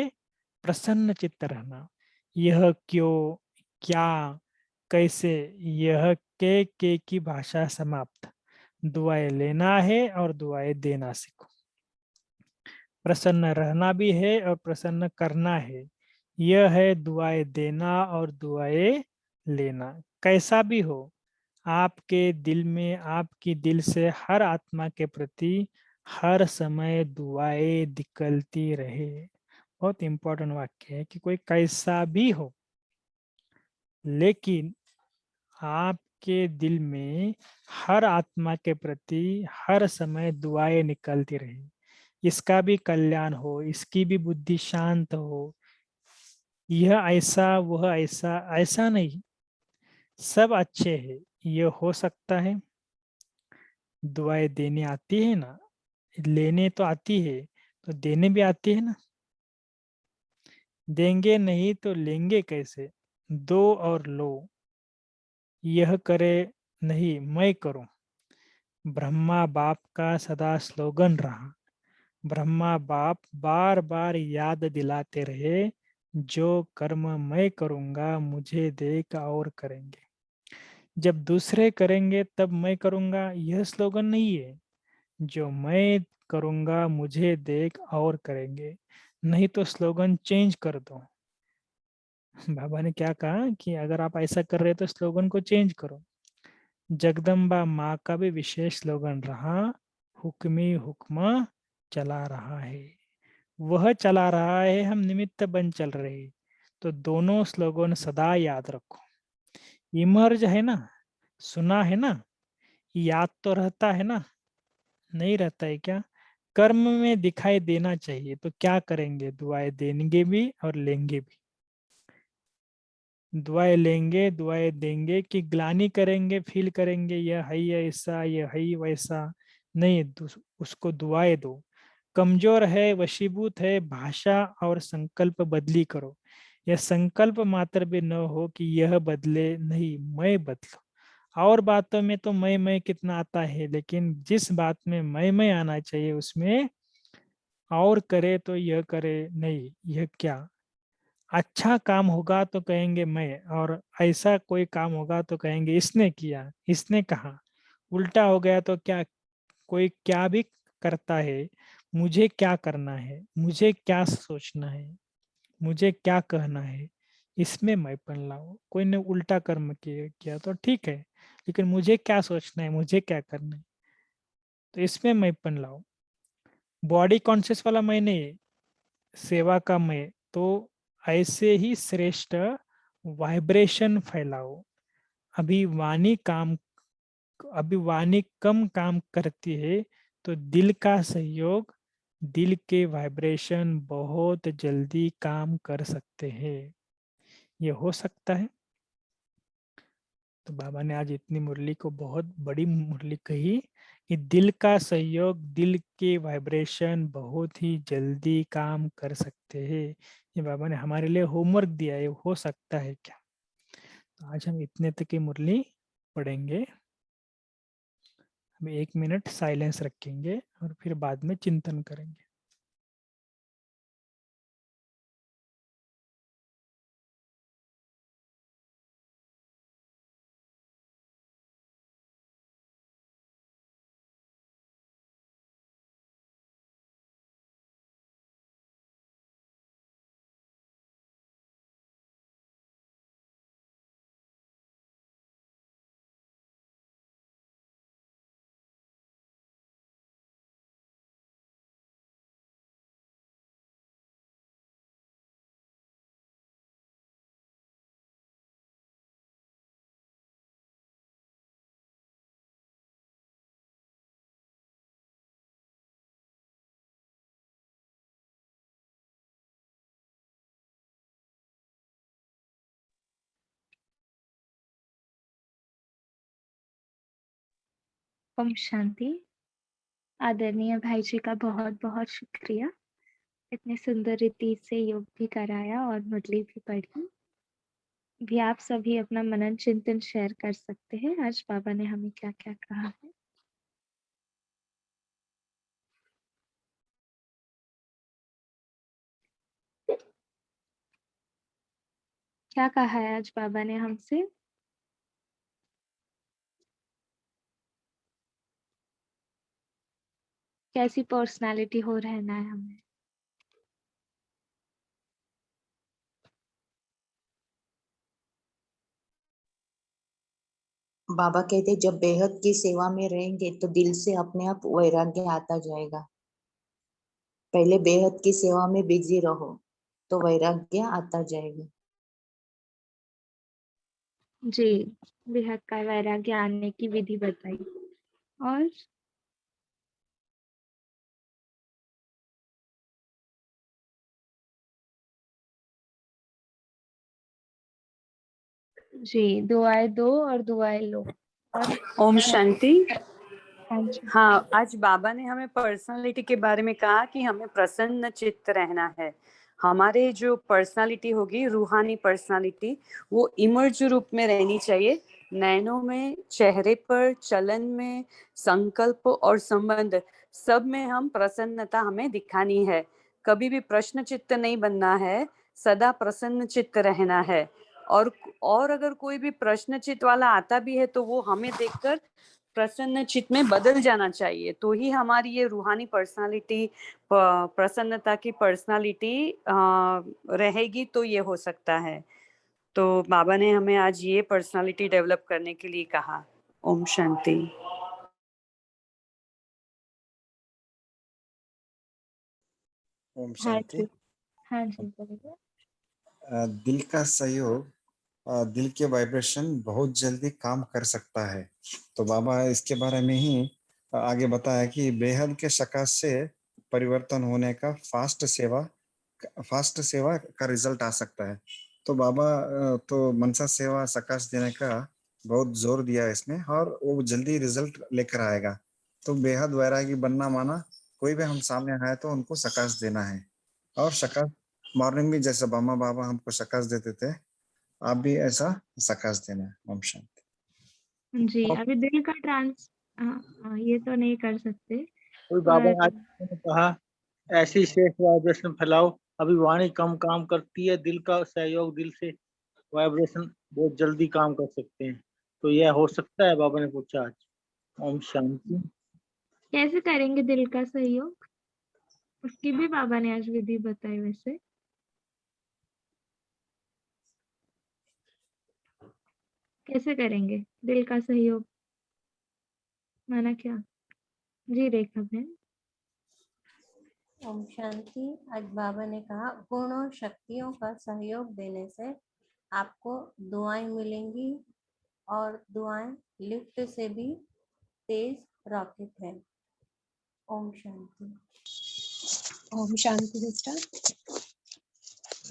प्रसन्न चित्त रहना। यह क्यों, क्या, कैसे, यह के की भाषा समाप्त। दुआएं लेना है और दुआएं देना सीखो। प्रसन्न रहना भी है और प्रसन्न करना है। यह है दुआएं देना और दुआएं लेना। कैसा भी हो, आपके दिल में, आपकी दिल से हर आत्मा के प्रति हर समय दुआएं निकलती रहे। बहुत इंपॉर्टेंट वाक्य है कि कोई कैसा भी हो, लेकिन आपके दिल में हर आत्मा के प्रति हर समय दुआएं निकलती रहे। इसका भी कल्याण हो, इसकी भी बुद्धि शांत हो। यह ऐसा, वह ऐसा, ऐसा नहीं, सब अच्छे हैं। यह हो सकता है। दुआएं देने आती है ना, लेने तो आती है, तो देने भी आती है ना। देंगे नहीं तो लेंगे कैसे? दो और लो। यह करे नहीं मैं करूं, ब्रह्मा बाप का सदा स्लोगन रहा। ब्रह्मा बाप बार बार याद दिलाते रहे, जो कर्म मैं करूंगा मुझे देख और करेंगे। जब दूसरे करेंगे तब मैं करूंगा, यह स्लोगन नहीं है। जो मैं करूंगा मुझे देख और करेंगे। नहीं तो स्लोगन चेंज कर दो। बाबा ने क्या कहा कि अगर आप ऐसा कर रहे हो तो स्लोगन को चेंज करो। जगदम्बा माँ का भी विशेष स्लोगन रहा, हुक्मी हुक्मा चला रहा है। वह चला रहा है, हम निमित्त बन चल रहे हैं। तो दोनों स्लोगन सदा याद रखो। इमर्ज है ना, सुना है ना, याद तो रहता है ना, नहीं रहता है क्या? कर्म में दिखाई देना चाहिए, तो क्या करेंगे? दुआएं देंगे भी और लेंगे भी। दुआएं लेंगे, दुआएं देंगे कि ग्लानि करेंगे, फील करेंगे यह है ऐसा, यह है वैसा? नहीं, उसको दुआएं दो। कमजोर है, वशीभूत है, भाषा और संकल्प बदली करो। यह संकल्प मात्र भी न हो कि यह बदले, नहीं मैं बदलूं। और बातों में तो मैं कितना आता है, लेकिन जिस बात में मैं आना चाहिए उसमें और करे तो यह करे, नहीं यह क्या? अच्छा काम होगा तो कहेंगे मैं, और ऐसा कोई काम होगा तो कहेंगे इसने किया, इसने कहा। उल्टा हो गया तो क्या? कोई क्या भी करता है, मुझे क्या करना है, मुझे क्या सोचना है, मुझे क्या कहना है, इसमें मैंपन लाओ। कोई ने उल्टा कर्म किया तो ठीक है, लेकिन मुझे क्या सोचना है, मुझे क्या करना है, तो इसमें मैंपन लाओ। बॉडी कॉन्शियस वाला मैं नहीं, सेवा का मैं। तो ऐसे ही श्रेष्ठ वाइब्रेशन फैलाओ। अभी वाणी काम अभी वाणी कम काम करती है, तो दिल का सहयोग, दिल के वाइब्रेशन बहुत जल्दी काम कर सकते हैं। ये हो सकता है। तो बाबा ने आज इतनी मुरली को बहुत बड़ी मुरली कही कि दिल का सहयोग, दिल के वाइब्रेशन बहुत ही जल्दी काम कर सकते हैं। ये बाबा ने हमारे लिए होमवर्क दिया है, हो सकता है क्या? तो आज हम इतने तक की मुरली पढ़ेंगे। हम 1 मिनट साइलेंस रखेंगे और फिर बाद में चिंतन करेंगे। ओम शांति। आदरणीय भाई जी का बहुत बहुत शुक्रिया, इतने सुंदर रीति से योग भी कराया और मुरली भी पढ़ी। भी आप सभी अपना मनन चिंतन शेयर कर सकते हैं, आज बाबा ने हमें क्या क्या कहा है। क्या कहा है आज बाबा ने हमसे? कैसी पर्सनालिटी हो रहना है हमें? बाबा कहते जब बेहद की सेवा में रहेंगे तो दिल से अपने आप वैराग्य आता जाएगा। पहले बेहद की सेवा में बिजी रहो तो वैराग्य आता जाएगा। जी, बेहद का वैराग्य आने की विधि बताई। और जी, दुआएं दो और दुआएं लो। और ओम शांति। हाँ जी, हाँ, आज बाबा ने हमें पर्सनालिटी के बारे में कहा कि हमें प्रसन्न चित्त रहना है। हमारे जो पर्सनालिटी होगी, रूहानी पर्सनालिटी, वो इमर्ज रूप में रहनी चाहिए। नैनों में, चेहरे पर, चलन में, संकल्प और संबंध, सब में हम प्रसन्नता हमें दिखानी है। कभी भी प्रश्न चित्त नहीं बनना है, सदा प्रसन्न चित्त रहना है। और अगर कोई भी प्रश्न चित्त वाला आता भी है तो वो हमें देखकर प्रसन्न चित्त में बदल जाना चाहिए, तो ही हमारी ये रूहानी पर्सनालिटी, प्रसन्नता की पर्सनालिटी रहेगी, तो ये हो सकता है। तो बाबा ने हमें आज ये पर्सनालिटी डेवलप करने के लिए कहा। ओम शांति। ओम हाँ शांति। जी, हाँ जी बोलिए। दिल का सहयोग, दिल के वाइब्रेशन बहुत जल्दी काम कर सकता है। तो बाबा इसके बारे में ही आगे बताया कि बेहद के शकाश से परिवर्तन होने का फास्ट सेवा का रिजल्ट आ सकता है। तो बाबा तो मनसा सेवा सकाश देने का बहुत जोर दिया इसमें, और वो जल्दी रिजल्ट लेकर आएगा। तो बेहद वैरागी बनना माना कोई भी हम सामने आए तो उनको सकाश देना है। और सकाश मॉर्निंग में जैसे बामा बाबा हमको सकाश देते थे, आप भी ऐसा सकाश देना। ओम शांति। जी, अभी दिल का ये तो नहीं कर सकते, कोई बाबा पर आज ने कहा ऐसी शेष वाइब्रेशन फैलाओ। अभी वाणी कम काम करती है, दिल का सहयोग, दिल से वाइब्रेशन बहुत जल्दी काम कर सकते हैं। तो यह हो सकता है, बाबा ने पूछा आज। ओम शांति। कैसे करेंगे दिल का सहयोग? उसकी भी बाबा ने आज विधि बताई। वैसे कैसे करेंगे दिल का सहयोग, माना क्या? जी रेखा बहन। ओम शांति। आज बाबा ने कहा गुण और शक्तियों का सहयोग देने से आपको दुआएं मिलेंगी, और दुआएं लिफ्ट से भी तेज रॉकेट है। ओम शांति। ओम शांति बेटा।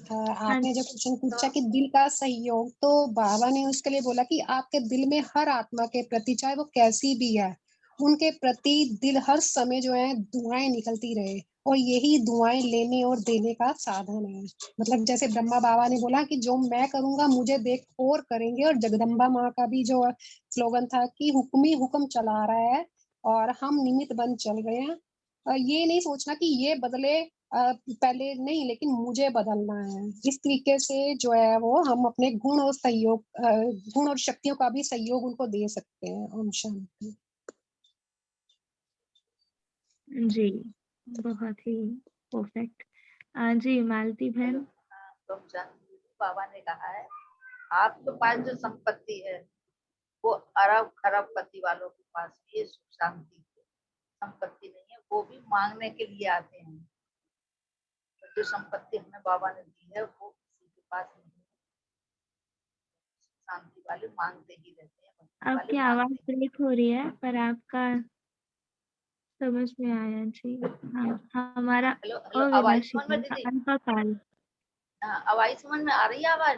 हाँ आपने जो क्वेश्चन पूछा कि दिल का सहयोग, तो बाबा ने उसके लिए बोला कि आपके दिल में हर आत्मा के प्रति, चाहे वो कैसी भी है, उनके प्रति दिल हर समय जो है दुआएं निकलती रहे, और यही दुआएं लेने और देने का साधन है। मतलब जैसे ब्रह्मा बाबा ने बोला कि जो मैं करूंगा मुझे देख और करेंगे, और जगदम्बा माँ का भी जो स्लोगन था कि हुक्म ही हुक्म चला रहा है और हम निमित्त बन चल गए हैं। ये नहीं सोचना कि ये बदले पहले नहीं, लेकिन मुझे बदलना है। इस तरीके से जो है वो हम अपने गुण और सहयोग, गुण और शक्तियों का भी सहयोग उनको दे सकते हैं। ओम शांति। जी, बहुत ही परफेक्ट। जी मालती बहन। तुम जानती हो, बाबा ने कहा है आपके पास जो संपत्ति है वो अरब खरबपति वालों के पास भी ये सुख शांति की संपत्ति नहीं है, वो भी मांगने के लिए आते हैं। तो जो संपत्ति हमें बाबा ने दी है वो किसी के पास नहीं है। शांति वाले मांगते ही रहते हैं। आपकी आवाज ब्रेक हो रही है, पर आपका समझ में आया। जी हाँ, हमारा आवाज समझ में दीदी? अल्पकाल। आवाज समझ में आ रही है? आवाज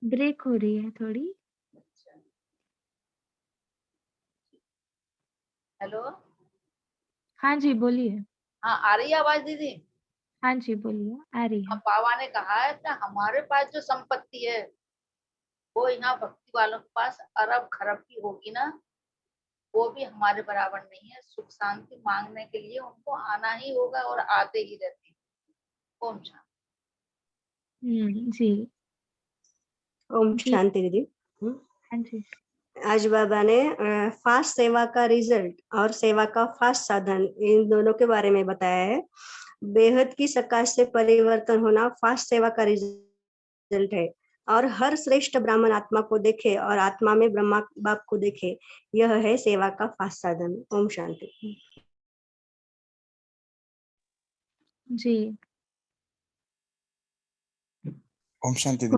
ब्रेक हो रही है थोड़ी। हेलो, हाँ जी बोलिए। हाँ आ रही है आवाज दीदी? हाँ जी बोलिए, आ रही है। बाबा ने कहा है कि हमारे पास जो संपत्ति है वो यहाँ भक्ति वालों के पास अरब खरब की होगी ना, वो भी हमारे बराबर नहीं है। सुख शांति मांगने के लिए उनको आना ही होगा और आते ही रहते हैं। ओम शांति। जी। ओम शांति दीदी। हाँ जी। आज बाबा ने फास्ट सेवा का रिजल्ट और सेवा का फास्ट साधन, इन दोनों के बारे में बताया है। बेहद की सकाश से परिवर्तन होना फास्ट सेवा का रिजल्ट है, और हर श्रेष्ठ ब्राह्मण आत्मा को देखे और आत्मा में ब्रह्मा बाप को देखे, यह है सेवा का फास्ट साधन। ओम शांति। जी। ओम शांति।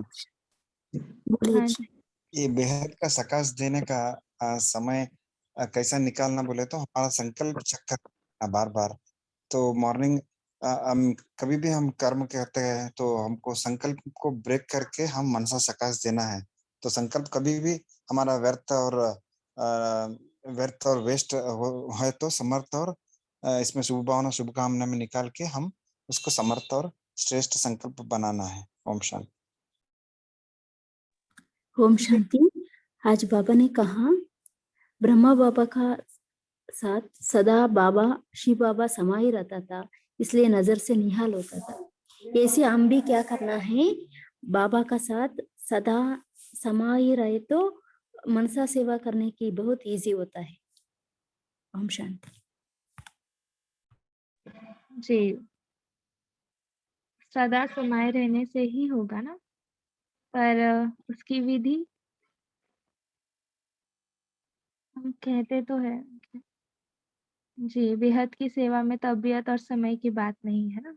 ये बेहद का सकाश देने का समय कैसा निकालना बोले तो हमारा संकल्प चक्कर बार बार। तो मॉर्निंग कभी भी हम कर्म करते हैं तो हमको संकल्प को ब्रेक करके हम मनसा सकाश देना है। तो संकल्प कभी भी हमारा व्यर्थ और वेस्ट है तो समर्थ और इसमें शुभ भावना शुभकामना में निकाल के हम उसको समर्थ और श्रेष्ठ संकल्प बनाना है। ओम शांति। ओम शांति। आज बाबा ने कहा ब्रह्मा बाबा का साथ सदा बाबा शिव बाबा समाये रहता था, इसलिए नजर से निहाल होता था। ऐसे हम भी क्या करना है, बाबा का साथ सदा समाये रहे तो मनसा सेवा करने की बहुत इजी होता है। ओम शांति। जी, सदा समाये रहने से ही होगा ना, पर उसकी विधि हम कहते तो है जी, बेहद की सेवा में तबीयत और समय की बात नहीं है ना,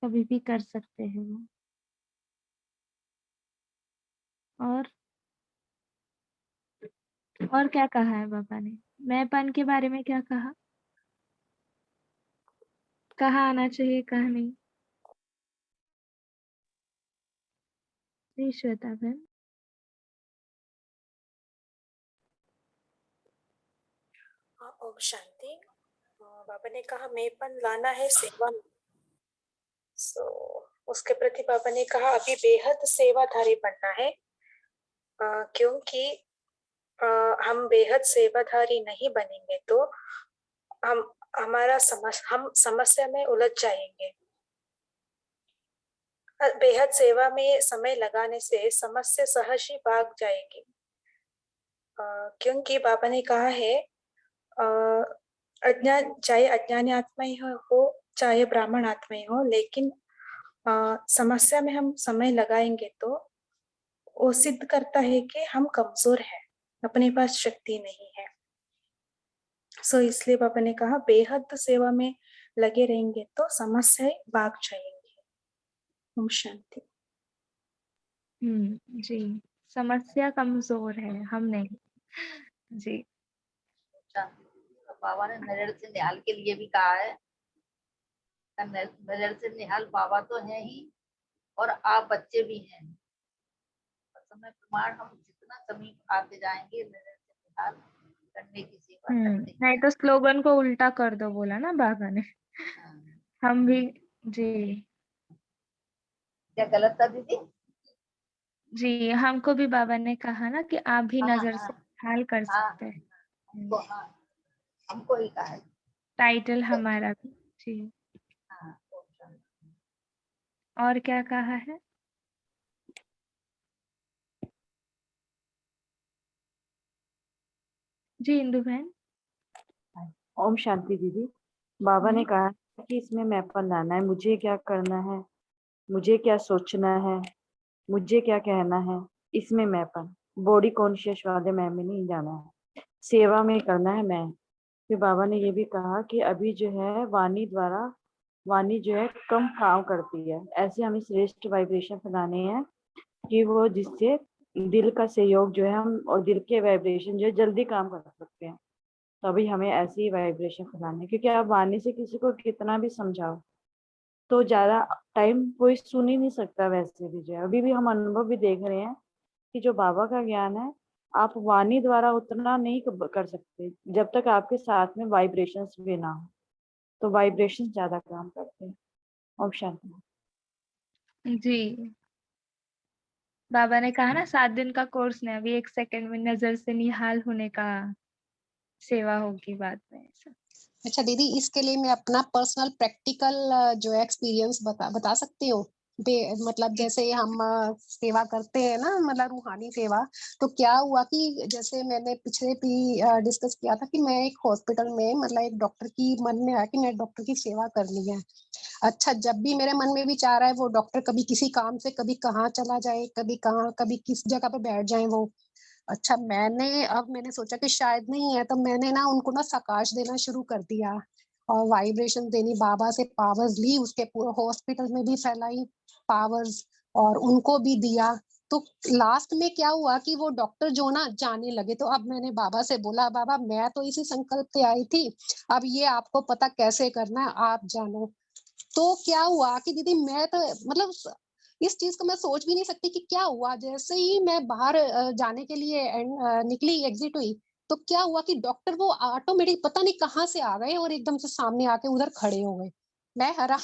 कभी भी कर सकते हैं वो। और क्या कहा है बाबा ने? मैंपन के बारे में क्या कहा? कहाँ आना चाहिए, कहाँ नहीं? जी श्वेता बहन। ओम शांति। बाबा ने कहा मैंपन लाना है सेवा में। उसके प्रति बाबा ने कहा अभी बेहद सेवाधारी बनना है, क्योंकि हम बेहद सेवाधारी नहीं बनेंगे तो हम समस्या में उलझ जाएंगे। बेहद सेवा में समय लगाने से समस्या सहज ही भाग जाएगी, क्योंकि बाबा ने कहा है अज्ञान, चाहे अज्ञानी आत्मा ही हो चाहे ब्राह्मण आत्मा ही हो, लेकिन समस्या में हम समय लगाएंगे तो वो सिद्ध करता है कि हम कमजोर हैं, अपने पास शक्ति नहीं है। इसलिए बाबा ने कहा बेहद सेवा में लगे रहेंगे तो समस्याएं भाग जाएंगी। ओम शांति। जी, समस्या कमजोर है, हम नहीं। जी। बाबा ने नजर से निहाल के लिए भी कहा है, नजर से निहाल बाबा तो है ही और आप बच्चे भी हैं। समय प्रमाण हम जितना समीप आते जाएंगे नजर से निहाल करने की सेवा करते नहीं तो स्लोगन को उल्टा कर दो बोला ना बाबा ने। हम भी जी। क्या गलत था दीदी? जी, हमको भी बाबा ने कहा ना कि आप भी नजर से निहाल कर सकते हैं। हमको ही कहा है। टाइटल हमारा भी जी। और क्या कहा है? जी इंदु बहन। ओम शांति दीदी। बाबा ने कहा कि इसमें मैंपन लाना है, मुझे क्या करना है, मुझे क्या सोचना है, मुझे क्या कहना है, इसमें मैंपन बॉडी कॉन्शियस वाले मैं में नहीं जाना है, सेवा में करना है मैं। फिर बाबा ने ये भी कहा कि अभी जो है वाणी जो है कम काम करती है, ऐसे हमें श्रेष्ठ वाइब्रेशन फैलाने हैं कि वो जिससे दिल का सहयोग जो है हम और दिल के वाइब्रेशन जो है जल्दी काम कर सकते हैं। तो अभी हमें ऐसी ही वाइब्रेशन फैलानी है, क्योंकि आप वाणी से किसी को कितना भी समझाओ तो ज्यादा टाइम कोई सुन ही नहीं सकता। वैसे भी जो है अभी भी हम अनुभव भी देख रहे हैं कि जो बाबा का ज्ञान है आप वाणी द्वारा उतना नहीं कर सकते जब तक आपके साथ में वाइब्रेशंस भी ना हो, तो वाइब्रेशन ज्यादा काम करते हैं। ओम शांति। जी, बाबा ने कहा ना 7 दिन का कोर्स नहीं, अभी 1 सेकंड में नजर से निहाल होने का सेवा होगी बाद में। अच्छा दीदी, इसके लिए मैं अपना पर्सनल प्रैक्टिकल जो एक्सपीरियंस बता सकती हूँ। मतलब जैसे हम सेवा करते हैं ना, मतलब रूहानी सेवा, तो क्या हुआ कि जैसे मैंने पिछले भी डिस्कस किया था कि मैं एक हॉस्पिटल में, मतलब एक डॉक्टर की मन में आया कि मैं डॉक्टर की सेवा करनी है। अच्छा, जब भी मेरे मन में विचार आ रहा है वो डॉक्टर कभी किसी काम से कभी कहाँ चला जाए, कभी कहाँ, कभी किस जगह पे बैठ जाए वो। अच्छा, मैंने सोचा कि शायद नहीं है, तो मैंने ना उनको ना सकाश देना शुरू कर दिया और वाइब्रेशन देनी, बाबा से पावर्स ली, उसके पूरे हॉस्पिटल में भी फैलाई पावर्स और उनको भी दिया। तो लास्ट में क्या हुआ कि वो डॉक्टर जो ना जाने लगे। तो अब मैंने बाबा से बोला, बाबा मैं तो इसी संकल्प से आई थी, अब ये आपको पता कैसे करना है, आप जानो। तो क्या हुआ कि दीदी मैं तो मतलब इस चीज को मैं सोच भी नहीं सकती कि क्या हुआ। जैसे ही मैं बाहर जाने के लिए निकली, एग्जिट हुई, तो क्या हुआ कि डॉक्टर वो ऑटोमेटिक पता नहीं कहाँ से आ गए और एकदम से सामने आके उधर खड़े हो गए। मैं हैरान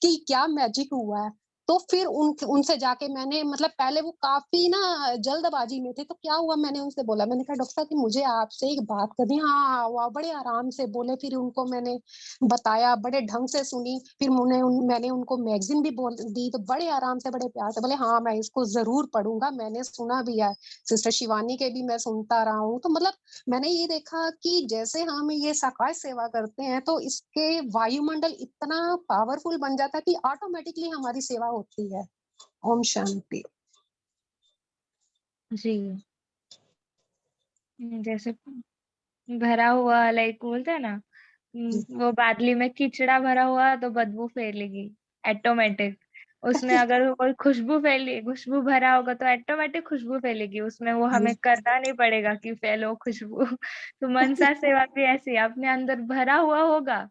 कि क्या मैजिक हुआ है। तो फिर उनसे जाके मैंने मतलब पहले वो काफी ना जल्दबाजी में थे, तो क्या हुआ, मैंने उनसे बोला, मैंने कहा डॉक्टर साहब कि मुझे आपसे एक बात करनी है। हाँ, वो बड़े आराम से बोले, फिर उनको मैंने बताया, बड़े ढंग से सुनी, फिर मैंने उनको मैगजीन भी बोल दी, तो बड़े आराम से बड़े प्यार से बोले हाँ मैं इसको जरूर पढ़ूंगा, मैंने सुना भी है, सिस्टर शिवानी के भी मैं सुनता रहा हूँ। तो मतलब मैंने ये देखा कि जैसे हम ये साकाश सेवा करते हैं तो इसके वायुमंडल इतना पावरफुल बन जाता है कि ऑटोमेटिकली हमारी सेवा होती है। ओम शांति। जी। जैसे भरा हुआ, लाइक बोलते हैं ना, वो बादली में कीचड़ा भरा हुआ तो बदबू फैलेगी ऑटोमेटिक। उसमें अगर कोई खुशबू भरा होगा तो ऑटोमेटिक खुशबू फैलेगी उसमें, वो हमें करना नहीं पड़ेगा कि फैलो खुशबू। तो मनसा सेवा भी ऐसी है, अपने अंदर भरा हुआ होगा,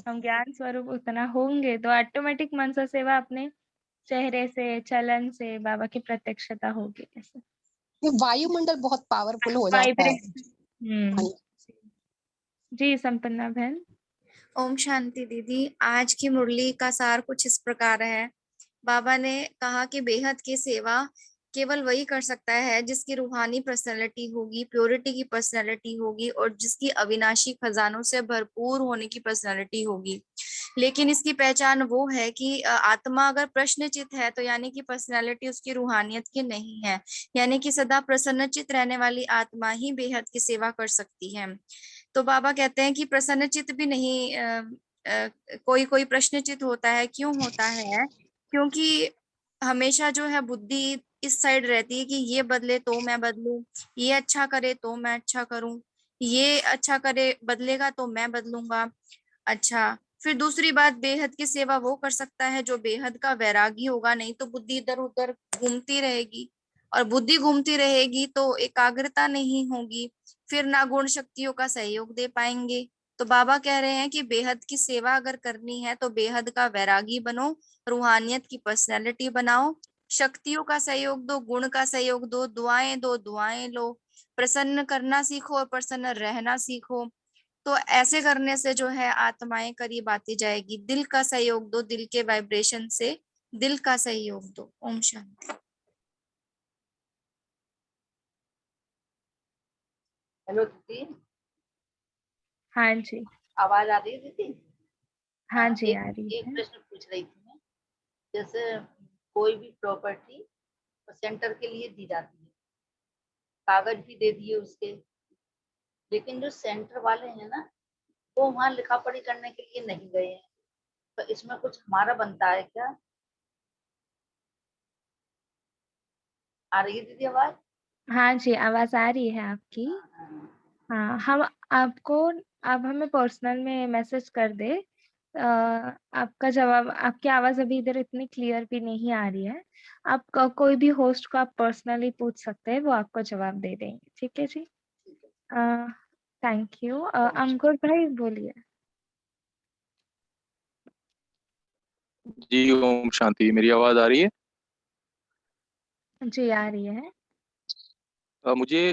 हम ज्ञान स्वरूप उतना होंगे तो ऑटोमेटिक मनसा सेवा अपने चेहरे से, चलन से बाबा की प्रत्यक्षता होगी। ऐसे ये वायुमंडल बहुत पावरफुल हो जाता है। हाँ जी संपन्ना बहन। ओम शांति दीदी। आज की मुरली का सार कुछ इस प्रकार है। बाबा ने कहा कि बेहद की सेवा केवल वही कर सकता है जिसकी रूहानी पर्सनैलिटी होगी, प्योरिटी की पर्सनैलिटी होगी और जिसकी अविनाशी खजानों से भरपूर होने की पर्सनैलिटी होगी। लेकिन इसकी पहचान वो है कि आत्मा अगर प्रश्नचित है तो यानी कि पर्सनैलिटी उसकी रूहानियत की नहीं है, यानी कि सदा प्रसन्नचित रहने वाली आत्मा ही बेहद की सेवा कर सकती है। तो बाबा कहते हैं कि प्रसन्नचित भी नहीं, कोई कोई प्रश्नचित होता है। क्यों होता है? क्योंकि हमेशा जो है बुद्धि इस साइड रहती है कि ये बदले तो मैं बदलूं, ये अच्छा करे तो मैं अच्छा करूं, ये अच्छा करे बदलेगा तो मैं बदलूंगा। अच्छा, फिर दूसरी बात, बेहद की सेवा वो कर सकता है जो बेहद का वैरागी होगा, नहीं तो बुद्धि इधर उधर घूमती रहेगी और बुद्धि घूमती रहेगी तो एकाग्रता नहीं होगी, फिर ना गुण शक्तियों का सहयोग दे पाएंगे। तो बाबा कह रहे हैं कि बेहद की सेवा अगर करनी है तो बेहद का वैरागी बनो, रूहानियत की पर्सनैलिटी बनाओ, शक्तियों का सहयोग दो, गुण का सहयोग दो, दुआएं लो, प्रसन्न करना सीखो और प्रसन्न रहना सीखो। तो ऐसे करने से जो है आत्माएं करीब आती जाएगी। दिल का सहयोग दो, दिल के वाइब्रेशन से दिल का सहयोग दो। ओम शांति। हेलो दीदी। हाँ जी। आवाज आ रही है दीदी? हाँ जी आ रही एक है। प्रश्न पूछ रही थी मैं। जैसे कोई भी प्रॉपर्टी सेंटर के लिए दी जाती है, कागज भी दे दिए उसके, लेकिन जो सेंटर वाले हैं ना वो वहां लिखा पढ़ी करने के लिए नहीं गए हैं, तो इसमें कुछ हमारा बनता है क्या? आ रही है दीदी आवाज? हाँ जी आवाज आ रही है आपकी। हाँ, हम आपको, आप हमें पर्सनल में मैसेज कर दे। आपका जवाब, आपकी आवाज अभी इधर इतनी क्लियर भी नहीं आ रही है। आप कोई भी होस्ट को आप पर्सनली पूछ सकते हैं, वो आपको जवाब दे देंगे। ठीक है जी। Thank you. अंकुर भाई बोलिए। जी ओम शांति। मेरी आवाज आ रही है? जी आ रही है। मुझे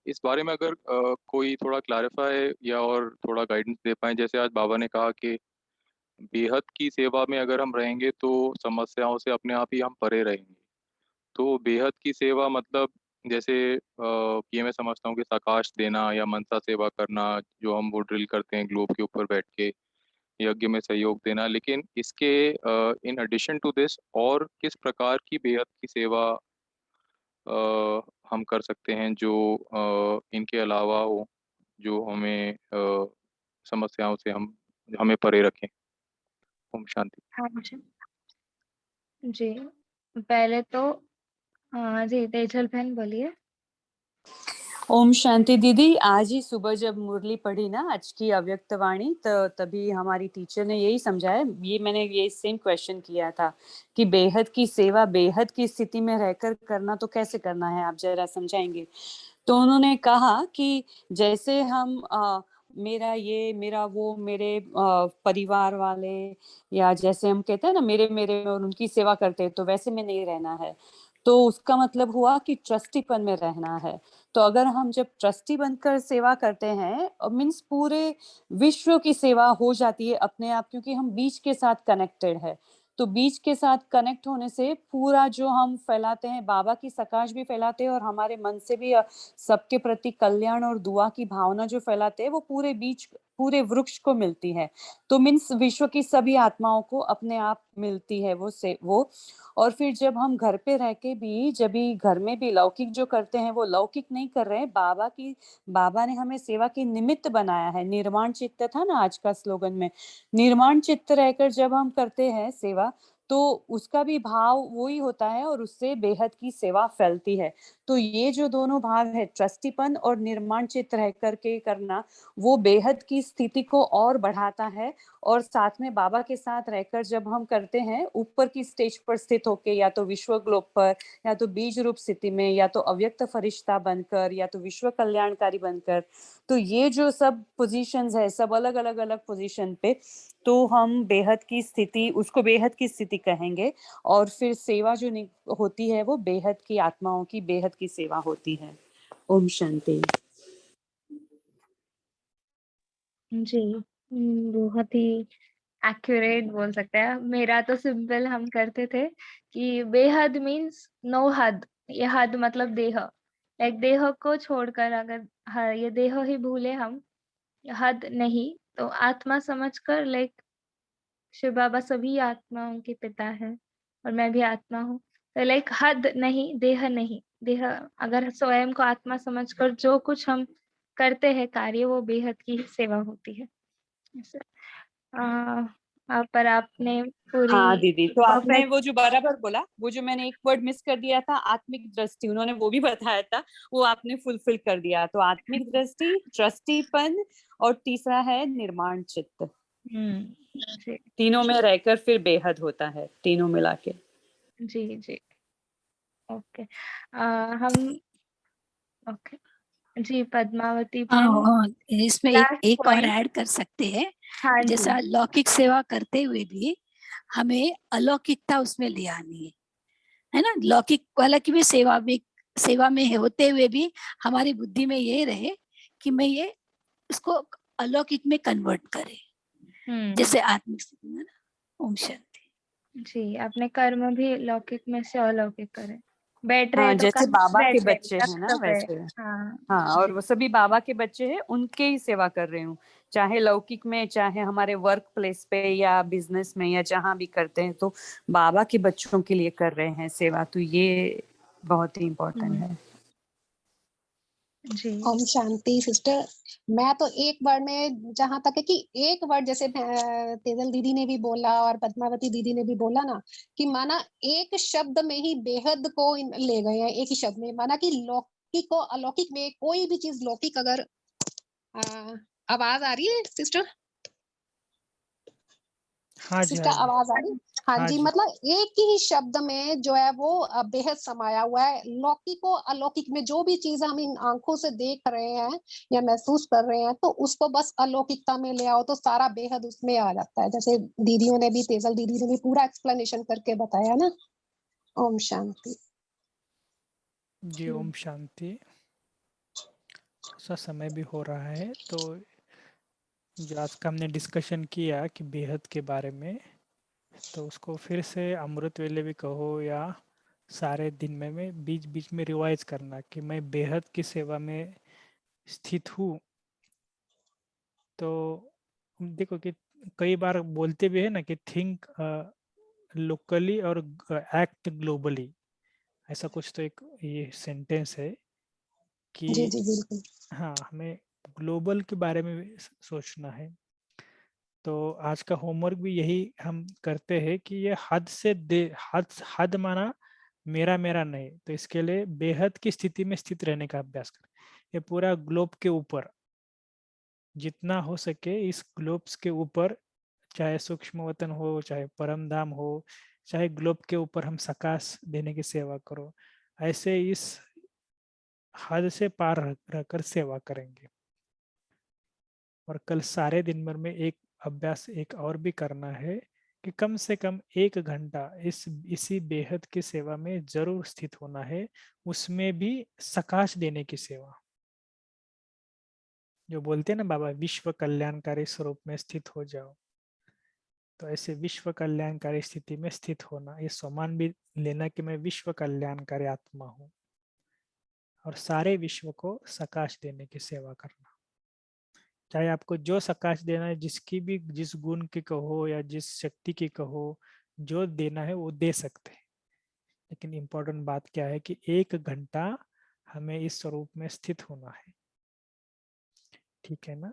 इस बारे में अगर कोई थोड़ा क्लैरिफाई या और थोड़ा गाइडेंस दे पाए। जैसे आज बाबा ने कहा कि बेहद की सेवा में अगर हम रहेंगे तो समस्याओं से अपने आप ही हम परे रहेंगे। तो बेहद की सेवा मतलब जैसे ये मैं समझता हूँ कि साकाश देना या मनसा सेवा करना, जो हम वो ड्रिल करते हैं ग्लोब के ऊपर बैठ के, यज्ञ में सहयोग देना। लेकिन इसके इन एडिशन टू दिस और किस प्रकार की बेहद की सेवा हम कर सकते हैं जो इनके अलावा हो, जो हमें समस्याओं से हमें परे रखें। ओम शांति। हाँ जी। जी पहले तो जी तेजल बहन बोलिए। ओम शांति दीदी। आज ही सुबह जब मुरली पढ़ी ना, आज की अव्यक्त वाणी, तो तभी हमारी टीचर ने यही समझाया, मैंने ये सेम क्वेश्चन किया था कि बेहद की सेवा बेहद की स्थिति में रहकर करना तो कैसे करना है, आप जरा समझाएंगे। तो उन्होंने कहा कि जैसे हम मेरा ये मेरा वो मेरे परिवार वाले, या जैसे हम कहते हैं ना मेरे मेरे और उनकी सेवा करते हैं, तो वैसे में नहीं रहना है। तो उसका मतलब हुआ कि ट्रस्टीपन में रहना है। तो अगर हम जब ट्रस्टी बनकर सेवा करते हैं, मीन्स पूरे विश्व की सेवा हो जाती है अपने आप, क्योंकि हम बीच के साथ कनेक्टेड है। तो बीज के साथ कनेक्ट होने से पूरा जो हम फैलाते हैं, बाबा की सकाश भी फैलाते हैं और हमारे मन से भी सबके प्रति कल्याण और दुआ की भावना जो फैलाते हैं, वो पूरे बीज, पूरे वृक्ष को मिलती है। तो मीन्स विश्व की सभी आत्माओं को अपने आप मिलती है वो। और फिर जब हम घर पे रह के भी, जब भी घर में भी लौकिक जो करते हैं, वो लौकिक नहीं कर रहे हैं, बाबा ने हमें सेवा के निमित्त बनाया है। निर्माण चित्त था ना आज का स्लोगन में, निर्माण चित्त रहकर जब हम करते हैं सेवा, तो उसका भी भाव वही होता है और उससे बेहद की सेवा फैलती है। तो ये जो दोनों भाव है, ट्रस्टीपन और निर्माण चित्त रह करके करना, वो बेहद की स्थिति को और बढ़ाता है। और साथ में बाबा के साथ रहकर जब हम करते हैं, ऊपर की स्टेज पर स्थित होके, या तो विश्व ग्लोब पर, या तो बीज रूप स्थिति में, या तो अव्यक्त फरिश्ता बनकर, या तो विश्व कल्याणकारी बनकर, तो ये जो सब पोजीशंस है, सब अलग अलग पोजीशन पे, तो हम बेहद की स्थिति, उसको बेहद की स्थिति कहेंगे। और फिर सेवा जो होती है, वो बेहद की आत्माओं की बेहद की सेवा होती है। ओम शांति। जी, बहुत ही एक्यूरेट बोल सकते हैं। मेरा तो सिंपल हम करते थे कि बेहद मीन्स नो हद। ये हद मतलब देह, लाइक देह को छोड़कर अगर ये देह ही भूले हम, हद नहीं, तो आत्मा समझकर, लाइक शिव बाबा सभी आत्माओं के पिता है और मैं भी आत्मा हूँ, तो लाइक हद नहीं, देह नहीं, देह अगर स्वयं को आत्मा समझकर जो कुछ हम करते हैं कार्य, वो बेहद की सेवा होती है। पर आपने पूरी हाँ दीदी, तो आपने परफेक्ट, वो जो बराबर बोला, वो जो मैंने एक वर्ड मिस कर दिया था, आत्मिक दृष्टि, उन्होंने वो भी बताया था, वो आपने फुलफिल कर दिया। तो आत्मिक दृष्टि, ट्रस्टीपन, और तीसरा है निर्माण चित्त। तीनों में रहकर फिर बेहद होता है, तीनों मिला के। जी जी, ओके। हम ओके जी, पद्मावती हाँ, इसमें एक लास्ट और पॉइंट। ऐड कर सकते हैं। हाँ जी, जैसा लौकिक सेवा करते हुए भी हमें अलौकिकता उसमें ले आनी है ना। लौकिक वाला की भी सेवा में होते हुए भी हमारी बुद्धि में ये रहे कि मैं ये उसको अलौकिक में कन्वर्ट करे, जैसे आत्मिक स्थिति में ना। ओम शांति। जी, अपने कर्म भी लौकिक में से अलौकिक करें। बैठ हाँ, रहे तो जैसे कहाँ बाबा के बैठ रहे, बच्चे जब हैं ना, तक है। वैसे। हाँ हाँ, और वो सभी बाबा के बच्चे हैं, उनके ही सेवा कर रहे हूँ, चाहे लौकिक में, चाहे हमारे वर्क प्लेस पे, या बिजनेस में, या जहाँ भी करते हैं, तो बाबा के बच्चों के लिए कर रहे हैं सेवा। तो ये बहुत ही इम्पोर्टेंट है। जी, ओम शांति सिस्टर। मैं तो एक वर्ड में, जहां तक है कि एक वर्ड, जैसे तेजल दीदी ने भी बोला और पद्मावती दीदी ने भी बोला ना, कि माना एक शब्द में ही बेहद को ले गए हैं। एक ही शब्द में माना कि लौकिक को अलौकिक में, कोई भी चीज लौकिक अगर आवाज आ रही है सिस्टर? हाँ जी, सिस्टर हाँ जी, आवाज आ रही? हाँ हाँ जी, जी। मतलब एक ही शब्द में जो है वो बेहद समाया हुआ है। लौकिक को अलौकिक में, जो भी चीज हम इन आंखों से देख रहे हैं या महसूस कर रहे हैं, तो उसको बस अलौकिकता में ले आओ तो सारा बेहद उसमें आ जाता है। जैसे दीदियों ने भी, तेजल दीदी ने भी पूरा एक्सप्लेनेशन करके बताया ना। ओम शांति जी, ओम शांति। सा समय भी हो रहा है, तो जो आज का हमने डिस्कशन किया कि बेहद के बारे में, तो उसको फिर से अमृत वेले भी कहो या सारे दिन में बीच बीच में रिवाइज करना कि मैं बेहद की सेवा में स्थित हूँ। तो देखो कि कई बार बोलते भी है ना कि थिंक लोकली और एक्ट ग्लोबली, ऐसा कुछ तो एक ये सेंटेंस है कि जी जी बिल्कुल। हाँ, हमें ग्लोबल के बारे में भी सोचना है। तो आज का होमवर्क भी यही हम करते हैं कि ये हद माना मेरा मेरा नहीं, तो इसके लिए बेहद की स्थिति में स्थित रहने का अभ्यास करें। ये पूरा ग्लोब के ऊपर जितना हो सके, इस ग्लोब्स के ऊपर, चाहे सूक्ष्म वतन हो, चाहे परम धाम हो, चाहे ग्लोब के ऊपर हम सकाश देने की सेवा करो। ऐसे इस हद से पार रहकर सेवा करेंगे। और कल सारे दिन भर में एक अभ्यास एक और भी करना है कि कम से कम 1 घंटा इसी बेहद की सेवा में जरूर स्थित होना है, उसमें भी सकाश देने की सेवा। जो बोलते हैं ना बाबा, विश्व कल्याणकारी स्वरूप में स्थित हो जाओ। तो ऐसे विश्व कल्याणकारी स्थिति में स्थित होना, ये सम्मान भी लेना कि मैं विश्व कल्याणकारी आत्मा हूँ और सारे विश्व को सकाश देने की सेवा करना। चाहे आपको जो सकाश देना है, जिसकी भी, जिस गुण की कहो या जिस शक्ति की कहो, जो देना है वो दे सकते हैं, लेकिन इम्पोर्टेंट बात क्या है कि 1 घंटा हमें इस स्वरूप में स्थित होना है। ठीक है ना?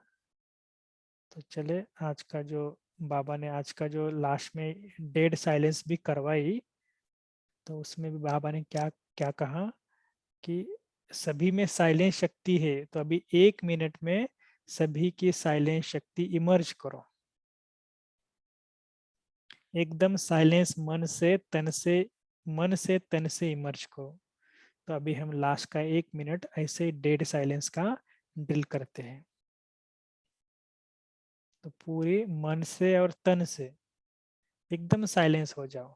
तो चले, आज का जो बाबा ने आज का जो लास्ट में डेड साइलेंस भी करवाई, तो उसमें भी बाबा ने क्या क्या कहा कि सभी में साइलेंस शक्ति है, तो अभी 1 मिनट में सभी की साइलेंस शक्ति इमर्ज करो, एकदम साइलेंस मन से तन से इमर्ज करो। तो अभी हम लास्ट का 1 मिनट ऐसे डेड साइलेंस का ड्रिल करते हैं। तो पूरी मन से और तन से एकदम साइलेंस हो जाओ।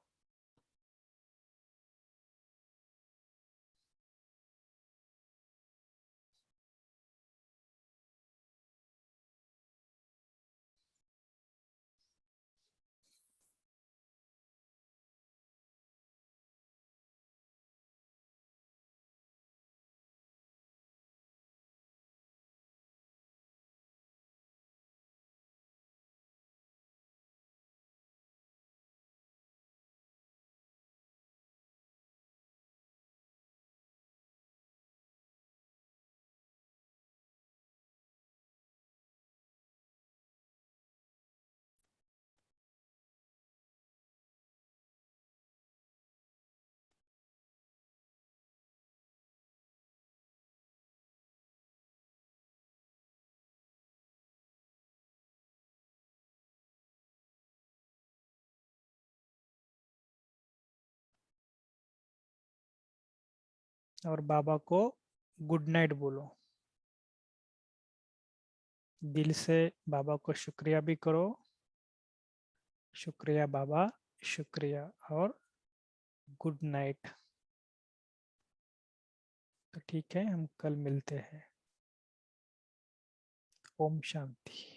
और बाबा को गुड नाइट बोलो। दिल से बाबा को शुक्रिया भी करो, शुक्रिया बाबा, शुक्रिया, और गुड नाइट। तो ठीक है, हम कल मिलते हैं। ओम शांति।